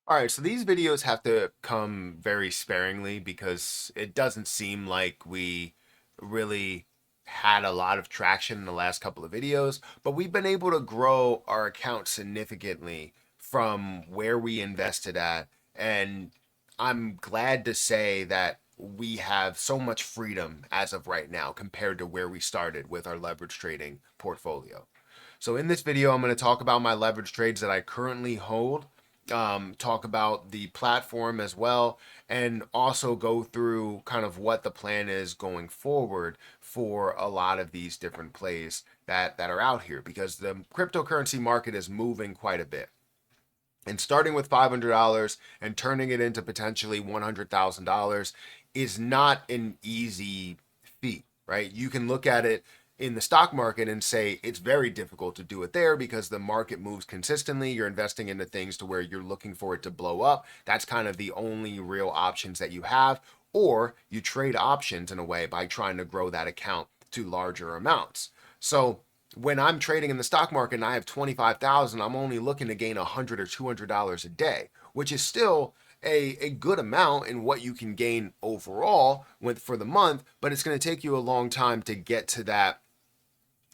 All right, so these videos have to come very sparingly because it doesn't seem like we really had a lot of traction in the last couple of videos, but we've been able to grow our account significantly from where we invested at. And I'm glad to say that we have so much freedom as of right now compared to where we started with our leverage trading portfolio. So in this video, I'm going to talk about my leverage trades that I currently hold, talk about the platform as well, and also go through kind of what the plan is going forward for a lot of these different plays that are out here because the cryptocurrency market is moving quite a bit. And starting with $500 and turning it into potentially $100,000 is not an easy feat, right? You can look at it in the stock market and say it's very difficult to do it there because the market moves consistently. You're investing into things to where you're looking for it to blow up. That's kind of the only real options that you have. Or you trade options in a way by trying to grow that account to larger amounts. So when I'm trading in the stock market and I have 25,000, I'm only looking to gain $100 or $200 a day, which is still a good amount in what you can gain overall for the month, but it's going to take you a long time to get to that,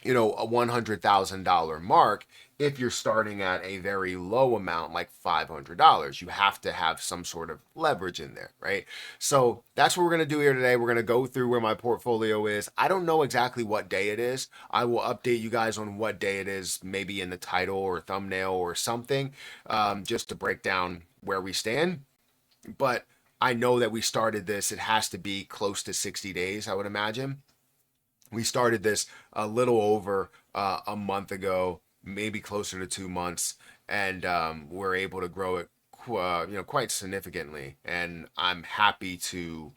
a $100,000 mark if you're starting at a very low amount like $500. You have to have some sort of leverage in there, right? So that's what we're going to do here today. We're going to go through where my portfolio is. I don't know exactly what day it is. I will update you guys on what day it is, maybe in the title or thumbnail or something, just to break down where we stand. But I know that we started this, it has to be close to 60 days, I would imagine. We started this a little over a month ago, maybe closer to 2 months, and we're able to grow it, quite significantly. And I'm happy to,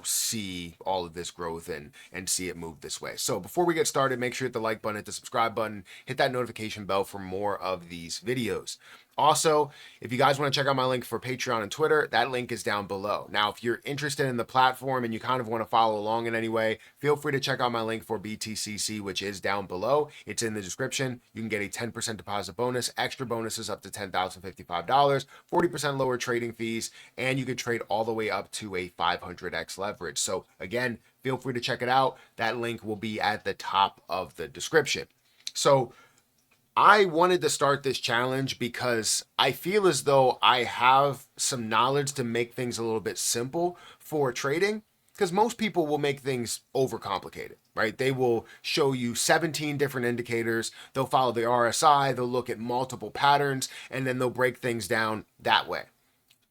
see all of this growth and see it move this way. So before we get started, make sure you hit the like button, hit the subscribe button, hit that notification bell for more of these videos. Also, if you guys want to check out my link for Patreon and Twitter, that link is down below. Now, if you're interested in the platform and you kind of want to follow along in any way, feel free to check out my link for BTCC, which is down below. It's in the description. You can get a 10% deposit bonus, extra bonuses up to $10,055, 40% lower trading fees, and you can trade all the way up to a 500x leverage. So again, feel free to check it out. That link will be at the top of the description. So I wanted to start this challenge because I feel as though I have some knowledge to make things a little bit simple for trading. Because most people will make things overcomplicated, right? They will show you 17 different indicators. They'll follow the RSI. They'll look at multiple patterns, and then they'll break things down that way.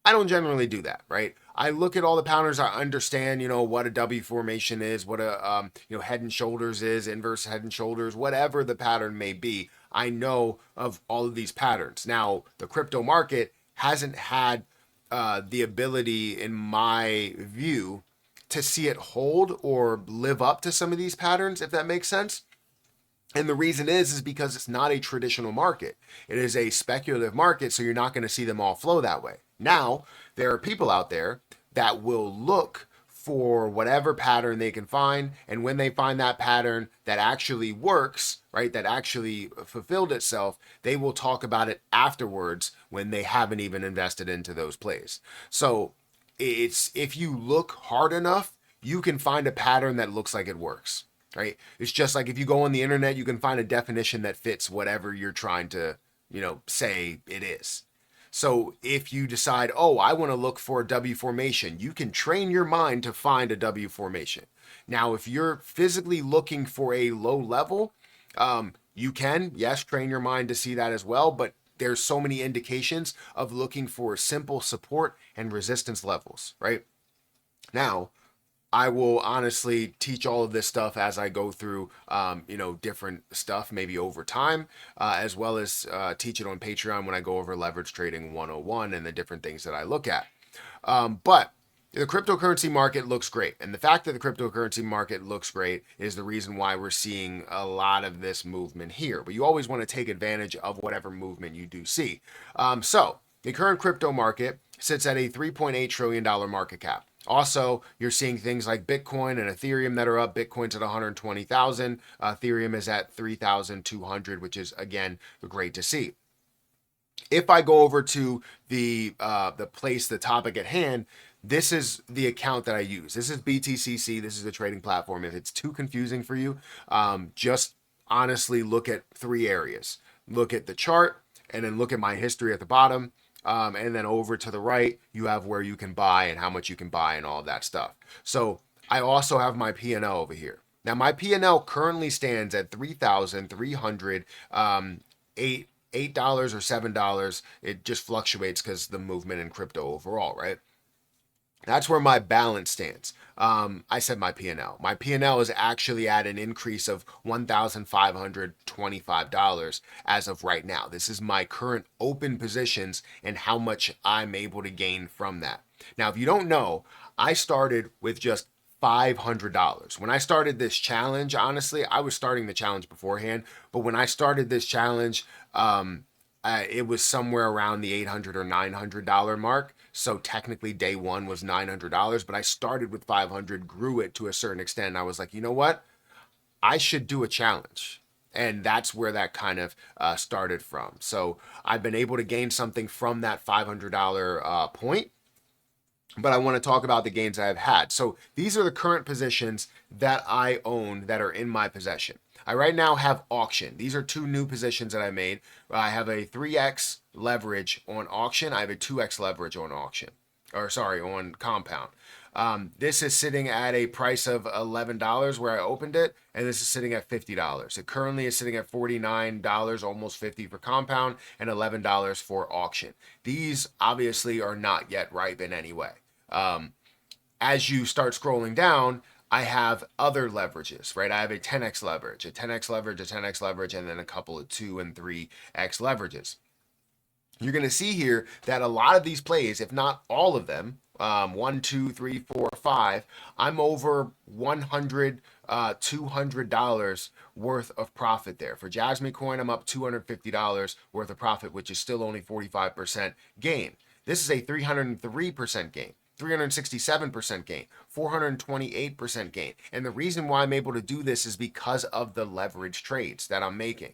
I don't generally do that, right? I look at all the patterns. I understand, what a W formation is, what a head and shoulders is, inverse head and shoulders, whatever the pattern may be. I know of all of these patterns. Now, the crypto market hasn't had the ability, in my view, to see it hold or live up to some of these patterns, if that makes sense. And the reason is because it's not a traditional market. It is a speculative market, so you're not going to see them all flow that way. Now, there are people out there that will look for whatever pattern they can find, and when they find that pattern that actually works, right, that actually fulfilled itself, they will talk about it afterwards when they haven't even invested into those plays. So it's, if you look hard enough, you can find a pattern that looks like it works, right? It's just like if you go on the internet, you can find a definition that fits whatever you're trying to, say it is. So if you decide, oh, I want to look for a W formation, you can train your mind to find a W formation. Now, if you're physically looking for a low level, you can, yes, train your mind to see that as well, but there's so many indications of looking for simple support and resistance levels, right? Now, I will honestly teach all of this stuff as I go through, different stuff, maybe over time, as well as teach it on Patreon when I go over leverage trading 101 and the different things that I look at. But the cryptocurrency market looks great. And the fact that the cryptocurrency market looks great is the reason why we're seeing a lot of this movement here. But you always want to take advantage of whatever movement you do see. So the current crypto market sits at a $3.8 trillion market cap. Also, you're seeing things like Bitcoin and Ethereum that are up. Bitcoin's at 120,000. Ethereum is at 3,200, which is, again, great to see. If I go over to the topic at hand, this is the account that I use. This is BTCC. This is the trading platform. If it's too confusing for you, just honestly look at three areas. Look at the chart, and then look at my history at the bottom. And then over to the right, you have where you can buy and how much you can buy and all of that stuff. So I also have my P&L over here. Now my P&L currently stands at 3,300 $8 or $7. It just fluctuates because the movement in crypto overall, right? That's where my balance stands. I said my P&L. My P&L is actually at an increase of $1,525 as of right now. This is my current open positions and how much I'm able to gain from that. Now, if you don't know, I started with just $500. When I started this challenge, honestly, I was starting the challenge beforehand, but when I started this challenge, it was somewhere around the $800 or $900 mark. So technically day one was $900, but I started with 500, grew it to a certain extent. And I was like, you know what? I should do a challenge. And that's where that kind of started from. So I've been able to gain something from that $500 point, but I want to talk about the gains I've had. So these are the current positions that I own that are in my possession. I right now have auction. These are two new positions that I made. I have a 3x leverage on auction. I have a 2x leverage on auction, or sorry, on compound. This is sitting at a price of $11 where I opened it, and this is sitting at $50. It currently is sitting at $49, almost $50 for compound, and $11 for auction. These obviously are not yet ripe in any way. As you start scrolling down, I have other leverages, right? I have a 10x leverage, a 10x leverage, a 10x leverage, and then a couple of 2 and 3x leverages. You're going to see here that a lot of these plays, if not all of them, 1, 2, 3, 4, 5, I'm over $100, $200 worth of profit there. For Jasmine Coin, I'm up $250 worth of profit, which is still only 45% gain. This is a 303% gain. 367% gain, 428% gain. And the reason why I'm able to do this is because of the leverage trades that I'm making.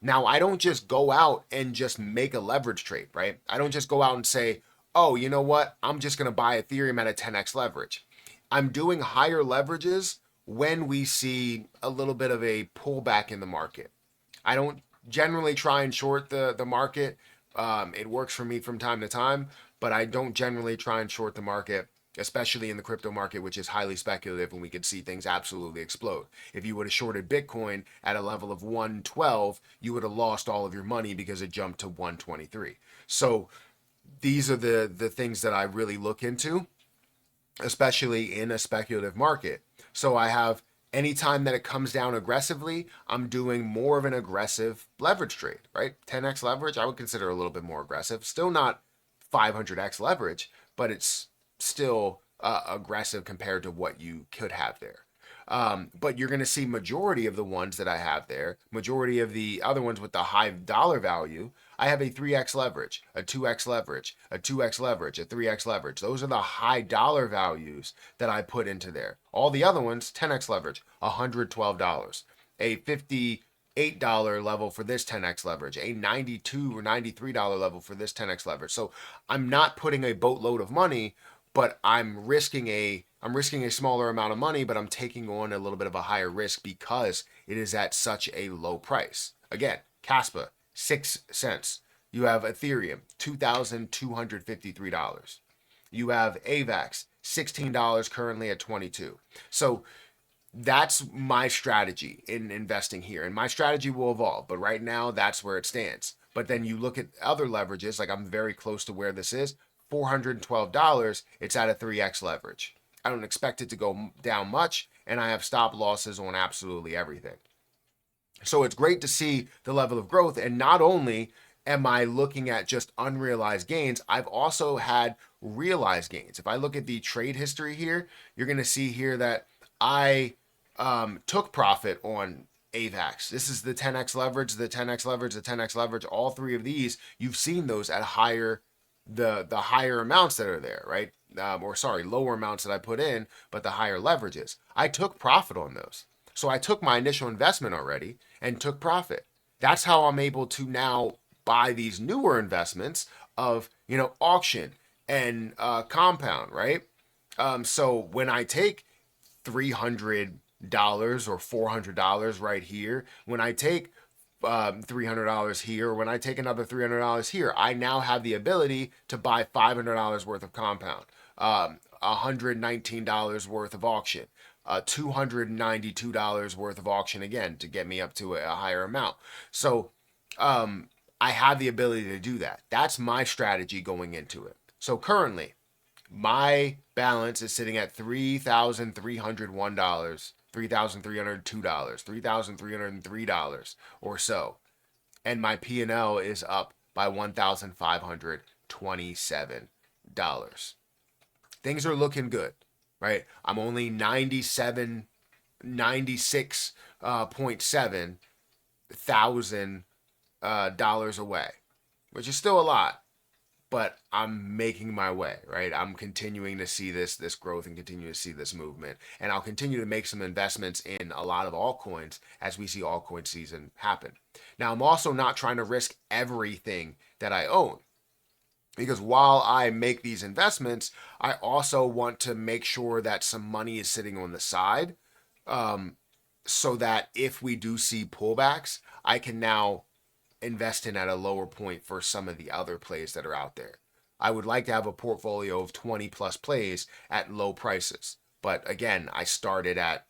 Now, I don't just go out and just make a leverage trade, right? I don't just go out and say, oh, you know what? I'm just going to buy Ethereum at a 10x leverage. I'm doing higher leverages when we see a little bit of a pullback in the market. I don't generally try and short the market. It works for me from time to time, but I don't generally try and short the market, especially in the crypto market, which is highly speculative, and we could see things absolutely explode. If you would have shorted Bitcoin at a level of 112, you would have lost all of your money because it jumped to 123. So these are the things that I really look into, especially in a speculative market. So I have anytime that it comes down aggressively, I'm doing more of an aggressive leverage trade, right? 10x leverage, I would consider a little bit more aggressive. Still not 500x leverage, but it's still aggressive compared to what you could have there. But you're going to see majority of the ones that I have there, majority of the other ones with the high dollar value, I have a 3x leverage, a 2x leverage, a 2x leverage, a 3x leverage. Those are the high dollar values that I put into there. All the other ones, 10x leverage, $112, a $58 level for this 10x leverage, a $92 or $93 level for this 10x leverage. So I'm not putting a boatload of money, but I'm risking a smaller amount of money, but I'm taking on a little bit of a higher risk because it is at such a low price. Again, Caspa, 6 cents. You have Ethereum, $2,253. You have AVAX, $16 currently at 22. So that's my strategy in investing here. And my strategy will evolve, but right now that's where it stands. But then you look at other leverages, like I'm very close to where this is, $412, it's at a 3x leverage. I don't expect it to go down much, and I have stop losses on absolutely everything. So it's great to see the level of growth. And not only am I looking at just unrealized gains, I've also had realized gains. If I look at the trade history here, you're going to see here that I took profit on AVAX. This is the 10x leverage, the 10x leverage, the 10x leverage. All three of these, you've seen those at higher, the higher amounts that are there, right? Or sorry, lower amounts that I put in, but the higher leverages. I took profit on those. So I took my initial investment already and took profit. That's how I'm able to now buy these newer investments of, auction and compound, right? So when I take $300 or $400 right here, when I take $300 here, when I take another $300 here, I now have the ability to buy $500 worth of compound, $119 worth of auction, $292 worth of auction again to get me up to a higher amount. So I have the ability to do that. That's my strategy going into it. So currently, my balance is sitting at $3,301, $3,302, $3,303 or so. And my P&L is up by $1,527. Things are looking good, right? I'm only 96.7 thousand dollars away, which is still a lot, but I'm making my way, right? I'm continuing to see this growth and continue to see this movement, and I'll continue to make some investments in a lot of altcoins as we see altcoin season happen. Now, I'm also not trying to risk everything that I own, because while I make these investments, I also want to make sure that some money is sitting on the side, so that if we do see pullbacks, I can now invest in at a lower point for some of the other plays that are out there. I would like to have a portfolio of 20 plus plays at low prices. But again, I started at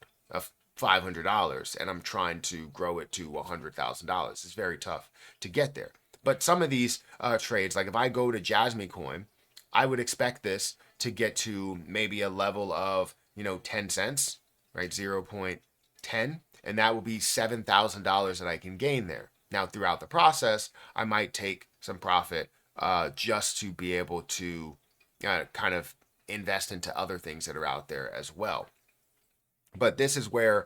$500 and I'm trying to grow it to $100,000. It's very tough to get there. But some of these trades, like if I go to Jasmine Coin, I would expect this to get to maybe a level of, 10 cents, right? 0.10. And that will be $7,000 that I can gain there. Now, throughout the process, I might take some profit just to be able to kind of invest into other things that are out there as well. But this is where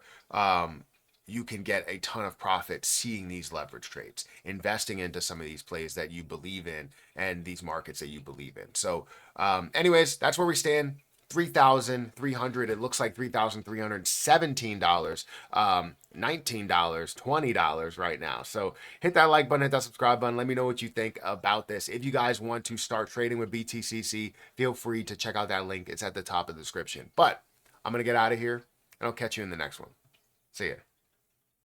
you can get a ton of profit seeing these leverage trades, investing into some of these plays that you believe in and these markets that you believe in. So anyways, that's where we stand. $3,300. It looks like $3,317, $19, $20 right now. So hit that like button, hit that subscribe button. Let me know what you think about this. If you guys want to start trading with BTCC, feel free to check out that link. It's at the top of the description. But I'm going to get out of here, and I'll catch you in the next one. See ya.